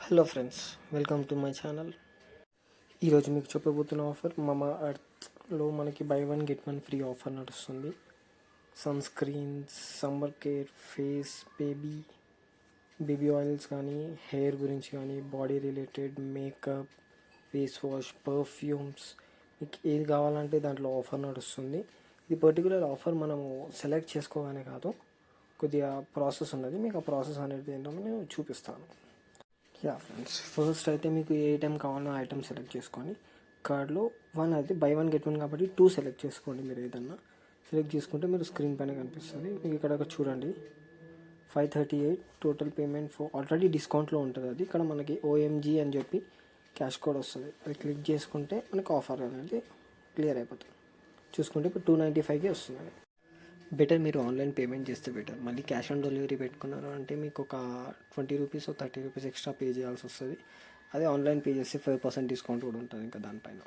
Hello friends, welcome to my channel. ఈరోజు మీకు చెప్పబోతున్న ఆఫర్ మమా అర్త్లో మనకి buy one get one free offer నడుస్తుంది. Sun screens, summer care, face, baby oils కానీ, హెయిర్ గురించి కానీ, body related makeup, face wash, perfumes, మీకు ఏది కావాలంటే దాంట్లో ఆఫర్ నడుస్తుంది. ఇది పర్టికులర్ ఆఫర్ మనము సెలెక్ట్ చేసుకోగానే కాదు, కొద్దిగా ప్రాసెస్ ఉన్నది. మీకు ఆ ప్రాసెస్ అనేది ఏంటో నేను చూపిస్తాను. ఫ్రెండ్స్, ఫస్ట్ అయితే మీకు ఏ ఐటెం కావాలో ఆ ఐటెం సెలెక్ట్ చేసుకొని కార్డ్లో వన్ అయితే బై వన్ గెట్ వన్ కాబట్టి 2 సెలెక్ట్ చేసుకోండి. మీరు ఏదన్నా సెలెక్ట్ చేసుకుంటే మీరు స్క్రీన్ పైన కనిపిస్తుంది. మీకు ఇక్కడ చూడండి 538 టోటల్ పేమెంట్ ఫర్ ఆల్రెడీ డిస్కౌంట్లో ఉంటుంది. అది ఇక్కడ మనకి ఓఎంజీ అని చెప్పి క్యాష్ కోడ్ వస్తుంది. అది క్లిక్ చేసుకుంటే మనకు ఆఫర్ అనేది క్లియర్ అయిపోతుంది. చూసుకుంటే ఇప్పుడు 295కి వస్తుంది. బెటర్ మీరు ఆన్లైన్ పేమెంట్ చేస్తే బెటర్. మళ్ళీ క్యాష్ ఆన్ డెలివరీ పెట్టుకున్నారు అంటే మీకు ఒక 20 రూపీస్ 30 రూపీస్ ఎక్స్ట్రా పే చేయాల్సి వస్తుంది. అదే ఆన్లైన్ పే చేస్తే 5% డిస్కౌంట్ కూడా ఉంటుంది ఇంకా దానిపైన.